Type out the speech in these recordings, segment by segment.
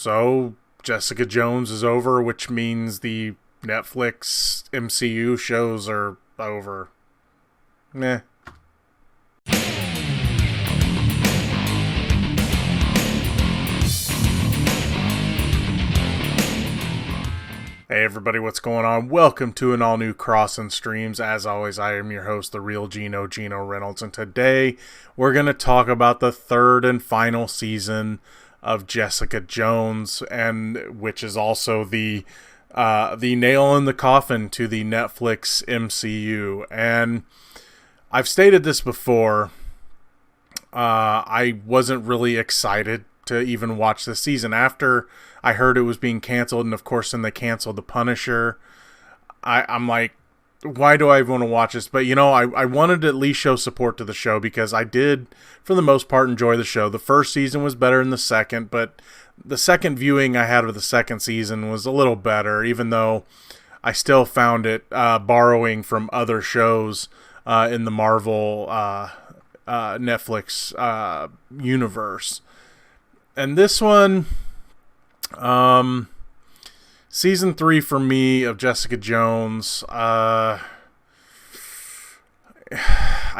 So, Jessica Jones is over, which means the Netflix MCU shows are over. Meh. Hey everybody, what's going on? Welcome to an all-new Crossin Streams. As always, I am your host, the real Geno Reynolds, and today we're going to talk about the third and final season of Jessica Jones, and which is also the nail in the coffin to the Netflix MCU. And I've stated this before, I wasn't really excited to even watch this season. After I heard it was being canceled, and of course then they canceled The Punisher, I'm like, why do I even want to watch this? But I wanted to at least show support to the show, because I did, for the most part, enjoy the show. The first season was better than the second, but the second viewing I had of the second season was a little better, even though I still found it borrowing from other shows in the Marvel Netflix universe. And this one, season 3 for me of Jessica Jones, I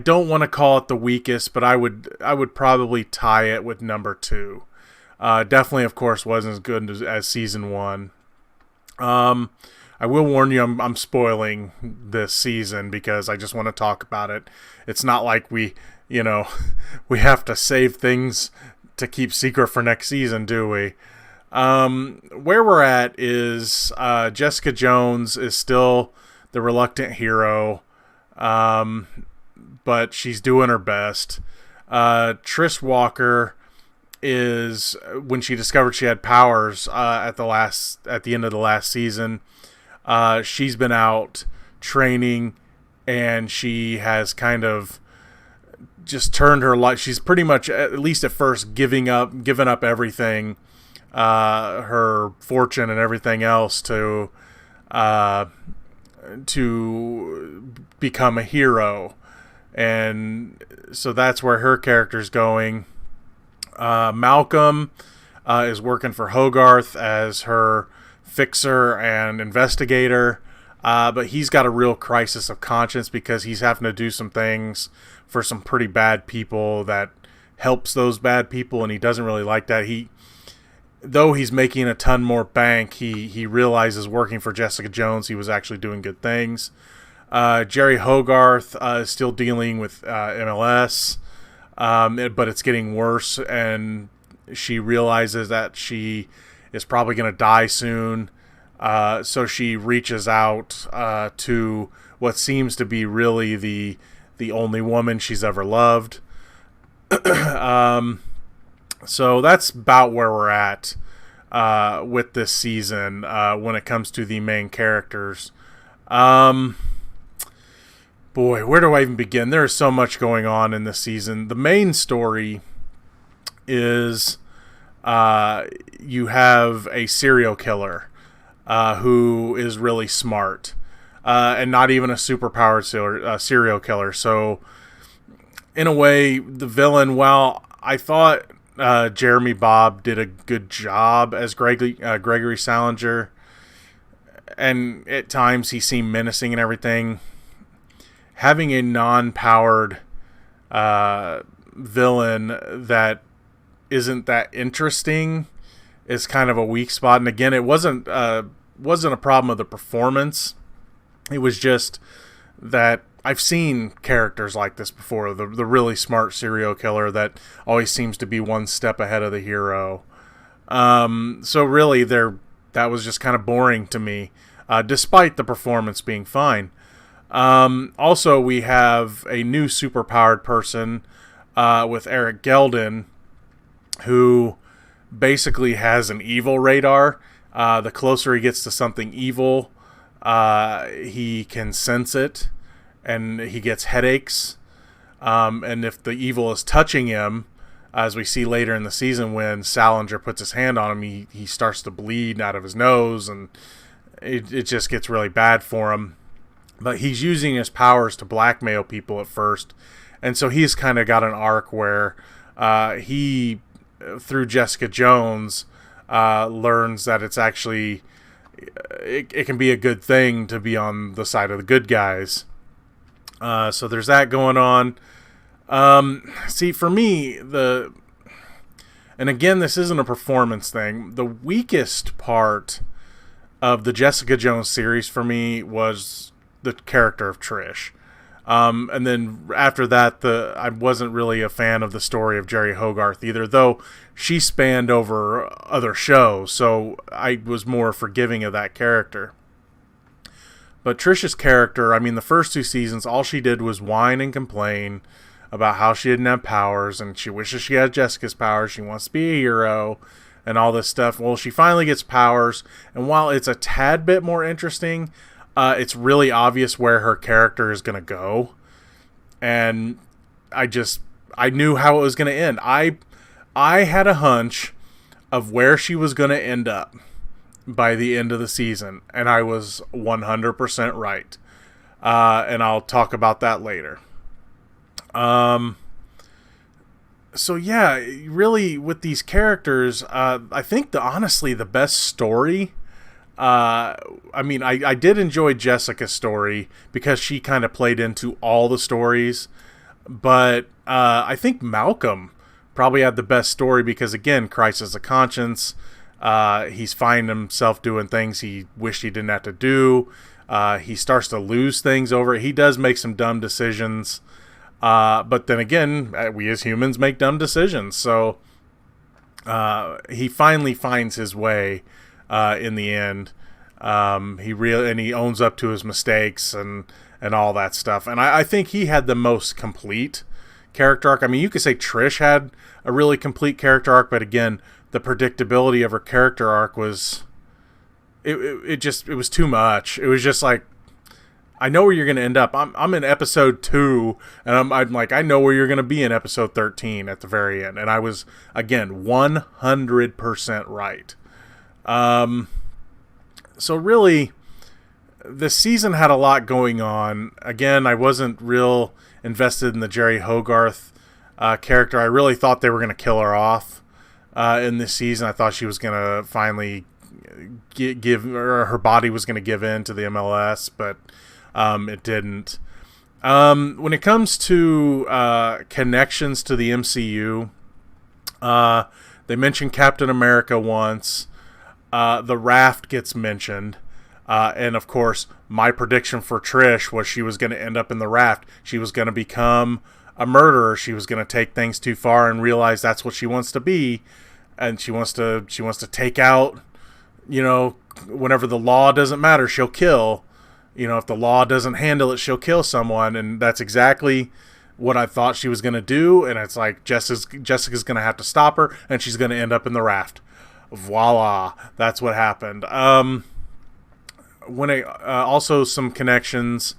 don't want to call it the weakest, but I would probably tie it with number 2. Definitely, of course, wasn't as good as season 1. I will warn you, I'm spoiling this season because I just want to talk about it. It's not like we have to save things to keep secret for next season, do we? Where we're at is Jessica Jones is still the reluctant hero, but she's doing her best. Trish Walker is, when she discovered she had powers at the end of the last season, she's been out training, and she has kind of just turned her life. She's pretty much, at least at first, given up everything, her fortune and everything else to become a hero. And so that's where her character's going. Malcolm is working for Hogarth as her fixer and investigator, but he's got a real crisis of conscience because he's having to do some things for some pretty bad people that helps those bad people, and he doesn't really like that. Though he's making a ton more bank, he realizes working for Jessica Jones, he was actually doing good things. Jerry Hogarth is still dealing with MLS, but it's getting worse, and she realizes that she is probably going to die soon. So she reaches out to what seems to be really the only woman she's ever loved. So that's about where we're at with this season when it comes to the main characters. Boy, where do I even begin? There is so much going on in this season. The main story is you have a serial killer who is really smart. And not even a superpowered serial killer. So, in a way, the villain, while I thought Jeremy Bobb did a good job as Gregory Salinger, and at times he seemed menacing and everything, having a non-powered villain that isn't that interesting is kind of a weak spot. And again, it wasn't a problem of the performance. It was just that I've seen characters like this before, the really smart serial killer that always seems to be one step ahead of the hero. So really, that was just kind of boring to me, despite the performance being fine. Also, we have a new superpowered person with Eric Geldin, who basically has an evil radar. The closer he gets to something evil, he can sense it, and he gets headaches. And if the evil is touching him, as we see later in the season when Salinger puts his hand on him, he starts to bleed out of his nose, and it just gets really bad for him. But he's using his powers to blackmail people at first, and so he's kind of got an arc where he, through Jessica Jones, learns that it's actually it can be a good thing to be on the side of the good guys. So there's that going on. See, for me, and again, this isn't a performance thing. The weakest part of the Jessica Jones series for me was the character of Trish. And then after that, I wasn't really a fan of the story of Jerry Hogarth either, though she spanned over other shows, so I was more forgiving of that character. But Trish's character, I mean, the first 2 seasons, all she did was whine and complain about how she didn't have powers, and she wishes she had Jessica's powers, she wants to be a hero, and all this stuff. Well, she finally gets powers, and while it's a tad bit more interesting, it's really obvious where her character is going to go. And I knew how it was going to end. I had a hunch of where she was going to end up by the end of the season, and I was 100% right. And I'll talk about that later. So yeah, really with these characters, I think honestly the best story, I mean, I did enjoy Jessica's story because she kind of played into all the stories, but I think Malcolm probably had the best story because, again, crisis of conscience. He's finding himself doing things he wished he didn't have to do. He starts to lose things over it. He does make some dumb decisions, but then again, we as humans make dumb decisions. So he finally finds his way in the end. He owns up to his mistakes and all that stuff. And I think he had the most complete character arc. I mean, you could say Trish had a really complete character arc, but again, the predictability of her character arc was it was too much. It was just like, I know where you're going to end up. I'm in episode 2, and I'm like, I know where you're going to be in episode 13 at the very end. And I was, again, 100% right. So really, this season had a lot going on. Again, I wasn't real invested in the Jerry Hogarth character. I really thought they were going to kill her off in this season. I thought she was going to finally or her body was going to give in to the MLS, but it didn't. When it comes to connections to the MCU, they mentioned Captain America once. The Raft gets mentioned. And of course, my prediction for Trish was she was going to end up in the Raft. She was going to become a murderer. She was going to take things too far and realize that's what she wants to be. And she wants to take out, whenever the law doesn't matter, she'll kill. If the law doesn't handle it, she'll kill someone. And that's exactly what I thought she was going to do. And it's like Jessica's going to have to stop her, and she's going to end up in the Raft. Voila, that's what happened. Also some connections.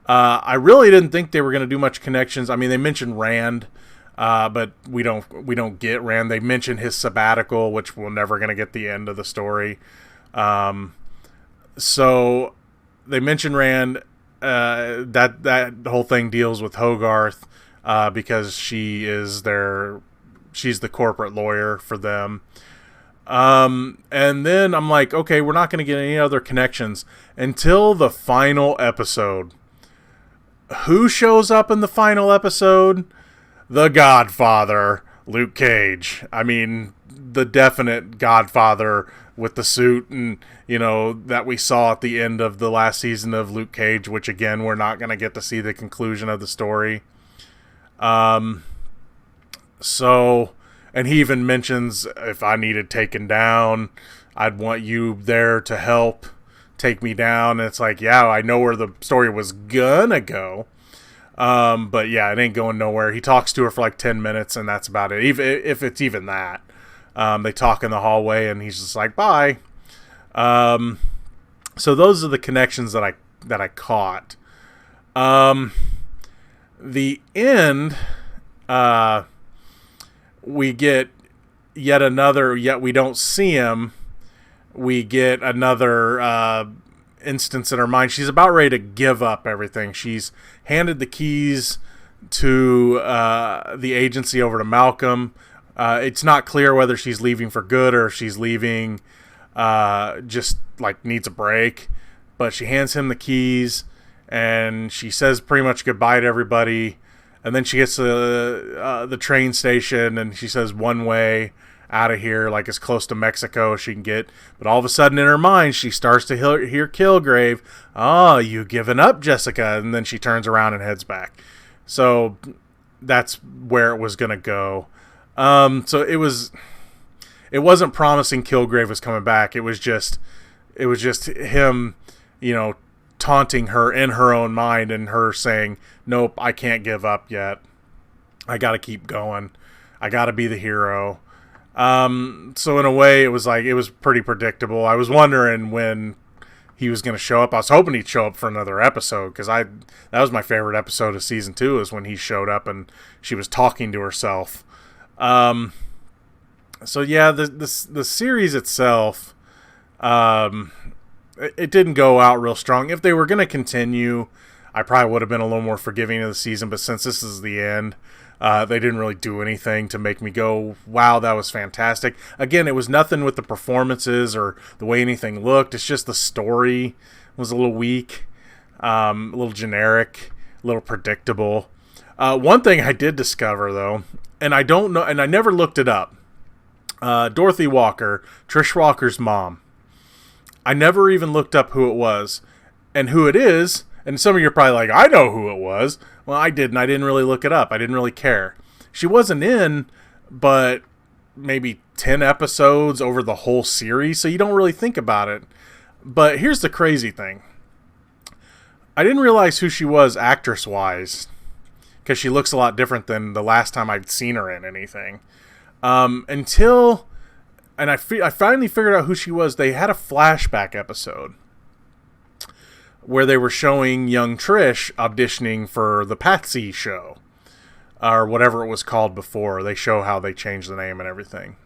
I really didn't think they were going to do much connections. I mean, they mentioned Rand, but we don't get Rand. They mentioned his sabbatical, which we're never going to get the end of the story. So they mentioned Rand. That whole thing deals with Hogarth because she's the corporate lawyer for them. And then I'm like, okay, we're not going to get any other connections until the final episode. Who shows up in the final episode? The Godfather, Luke Cage. I mean, the definite Godfather with the suit and, that we saw at the end of the last season of Luke Cage, which again, we're not going to get to see the conclusion of the story. And he even mentions, if I needed taken down, I'd want you there to help take me down. And it's like, yeah, I know where the story was gonna go. But yeah, it ain't going nowhere. He talks to her for like 10 minutes, and that's about it. Even if it's even that. They talk in the hallway, and he's just like, bye. So those are the connections that I caught. The end, we get yet we don't see him. We get another instance in her mind. She's about ready to give up everything. She's handed the keys to the agency over to Malcolm. It's not clear whether she's leaving for good or if she's leaving just like needs a break. But she hands him the keys and she says pretty much goodbye to everybody. And then she gets to the train station and she says one way out of here, like as close to Mexico as she can get. But all of a sudden in her mind, she starts to hear Kilgrave. Oh, you given up, Jessica? And then she turns around and heads back. So that's where it was going to go. So it wasn't promising Kilgrave was coming back. It was just him, taunting her in her own mind and her saying, nope, I can't give up yet. I got to keep going. I got to be the hero. So in a way, it was pretty predictable. I was wondering when he was going to show up. I was hoping he'd show up for another episode because that was my favorite episode of season 2 is when he showed up and she was talking to herself. So yeah, the series itself, it didn't go out real strong. If they were going to continue, I probably would have been a little more forgiving of the season, but since this is the end, they didn't really do anything to make me go, wow, that was fantastic. Again, it was nothing with the performances or the way anything looked. It's just the story was a little weak, a little generic, a little predictable. One thing I did discover, though, and I don't know, and I never looked it up, Dorothy Walker, Trish Walker's mom. I never even looked up who it was and who it is. And some of you are probably like, I know who it was. Well, I didn't. I didn't really look it up. I didn't really care. She wasn't in, but maybe 10 episodes over the whole series, so you don't really think about it. But here's the crazy thing. I didn't realize who she was actress-wise, because she looks a lot different than the last time I'd seen her in anything. Until... And I finally figured out who she was. They had a flashback episode where they were showing young Trish auditioning for the Patsy show, or whatever it was called before. They show how they changed the name and everything.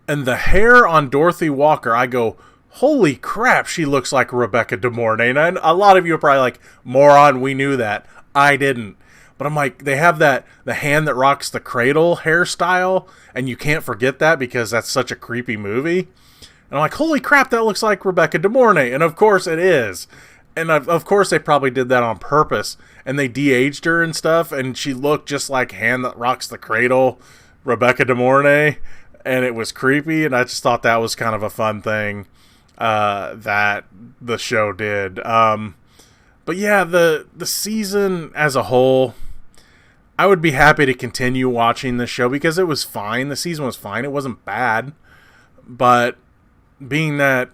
And the hair on Dorothy Walker, I go, holy crap, she looks like Rebecca De Mornay. And a lot of you are probably like, moron, we knew that. I didn't. But I'm like, they have the hand that rocks the cradle hairstyle, and you can't forget that because that's such a creepy movie. And I'm like, holy crap, that looks like Rebecca De Mornay. And of course it is. And of course they probably did that on purpose. And they de-aged her and stuff, and she looked just like hand that rocks the cradle, Rebecca De Mornay. And it was creepy, and I just thought that was kind of a fun thing that the show did. But yeah, the season as a whole, I would be happy to continue watching the show because it was fine. The season was fine. It wasn't bad. But being that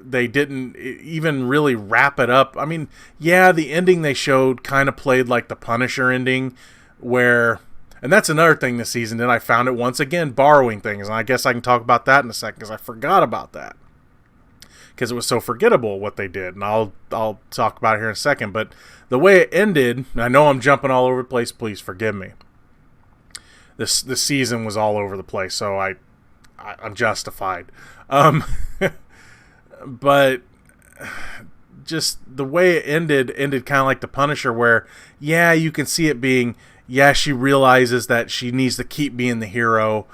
they didn't even really wrap it up. I mean, yeah, the ending they showed kind of played like the Punisher ending where... And that's another thing this season that I found it once again borrowing things. And I guess I can talk about that in a second because I forgot about that. Because it was so forgettable what they did. And I'll talk about it here in a second. But the way it ended, and I know I'm jumping all over the place, please forgive me. This season was all over the place, so I'm justified. But just the way it ended kind of like the Punisher where, yeah, you can see it being, yeah, she realizes that she needs to keep being the hero.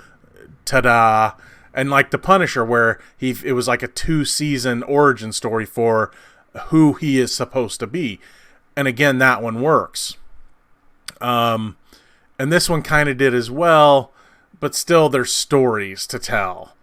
Ta-da. And like the Punisher, where it was like a 2-season origin story for who he is supposed to be. And again, that one works. And this one kind of did as well, but still there's stories to tell.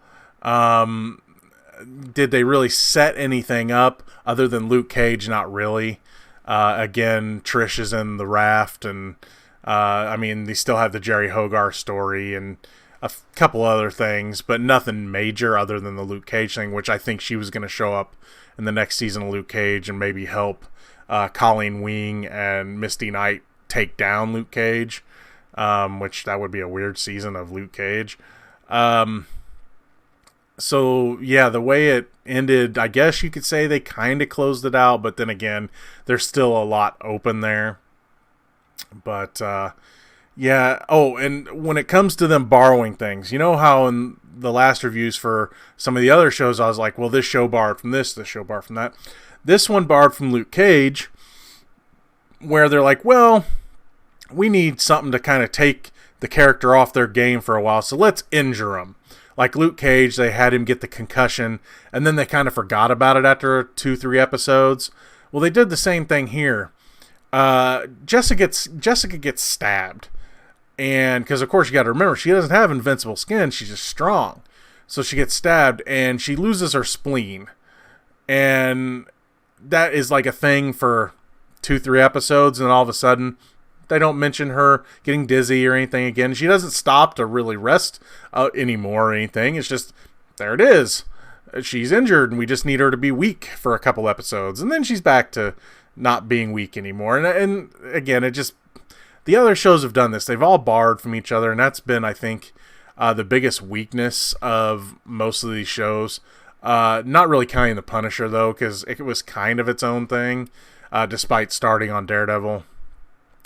Did they really set anything up other than Luke Cage? Not really. Again, Trish is in the raft, and I mean, they still have the Jerry Hogarth story and a couple other things, but nothing major other than the Luke Cage thing, which I think she was going to show up in the next season of Luke Cage and maybe help Colleen Wing and Misty Knight take down Luke Cage, which that would be a weird season of Luke Cage. So, yeah, the way it ended, I guess you could say they kind of closed it out, but then again, there's still a lot open there. But, yeah. Oh, and when it comes to them borrowing things, you know how in the last reviews for some of the other shows, I was like, well, this show borrowed from this show borrowed from that. This one borrowed from Luke Cage, where they're like, well, we need something to kind of take the character off their game for a while, so let's injure him. Like Luke Cage, they had him get the concussion, and then they kind of forgot about it after 2-3 episodes. Well, they did the same thing here. Jessica gets stabbed, and because of course you got to remember she doesn't have invincible skin, she's just strong. So she gets stabbed, and she loses her spleen, and that is like a thing for 2-3 episodes, and all of a sudden they don't mention her getting dizzy or anything again. She doesn't stop to really rest anymore or anything. It's just, there it is. She's injured, and we just need her to be weak for a couple episodes. And then she's back to not being weak anymore. And again, it just, the other shows have done this. They've all borrowed from each other, and that's been, I think, the biggest weakness of most of these shows. Not really counting The Punisher, though, because it was kind of its own thing, despite starting on Daredevil.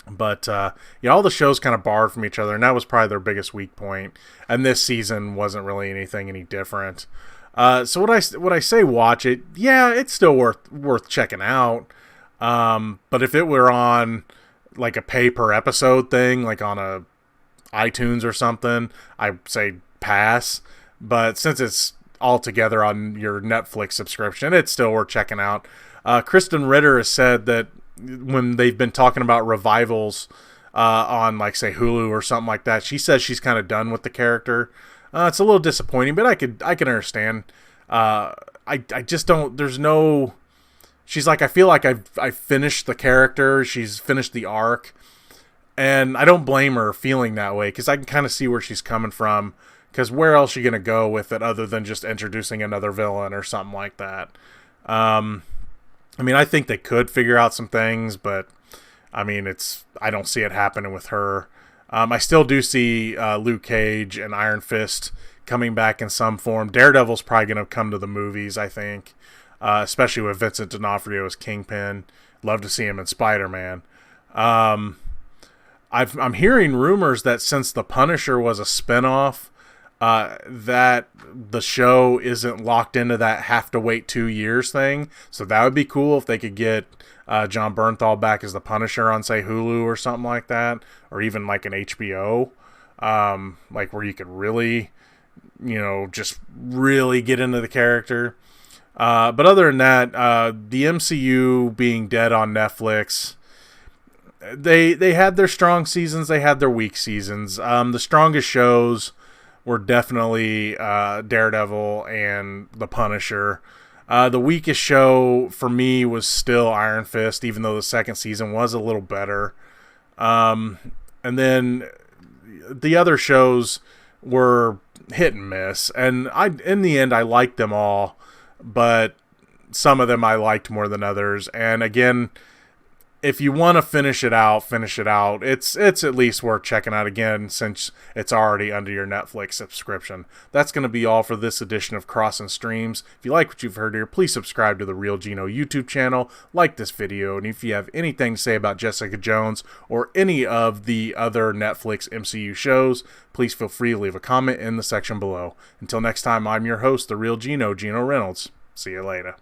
But all the shows kind of borrowed from each other, and that was probably their biggest weak point. And this season wasn't really anything any different. So when I say watch it, yeah, it's still worth checking out. But if it were on like a pay per episode thing, like on a iTunes or something, I'd say pass. But since it's all together on your Netflix subscription, it's still worth checking out. Kristen Ritter has said that when they've been talking about revivals on, like, say, Hulu or something like that, she says she's kind of done with the character. It's a little disappointing, but I can understand. I just don't. There's no. She's like, I feel like I've finished the character. She's finished the arc, and I don't blame her feeling that way, because I can kind of see where she's coming from. Because where else are you gonna go with it other than just introducing another villain or something like that? I mean, I think they could figure out some things, but I mean, I don't see it happening with her. I still do see Luke Cage and Iron Fist coming back in some form. Daredevil's probably going to come to the movies, I think, especially with Vincent D'Onofrio as Kingpin. Love to see him in Spider-Man. I'm hearing rumors that since The Punisher was a spinoff, that the show isn't locked into that have to wait 2 years thing. So that would be cool if they could get John Bernthal back as the Punisher on, say, Hulu or something like that, or even like an HBO, like where you could really, just really get into the character. But other than that, the MCU being dead on Netflix, they had their strong seasons, they had their weak seasons. The strongest shows were definitely Daredevil and The Punisher. The weakest show for me was still Iron Fist, even though the second season was a little better. And then the other shows were hit and miss. And in the end, I liked them all, but some of them I liked more than others. And again, if you want to finish it out, It's at least worth checking out again, since it's already under your Netflix subscription. That's going to be all for this edition of Crossin Streams. If you like what you've heard here, please subscribe to the Real Geno YouTube channel, like this video, and if you have anything to say about Jessica Jones or any of the other Netflix MCU shows, please feel free to leave a comment in the section below. Until next time, I'm your host, the Real Geno, Geno Reynolds. See you later.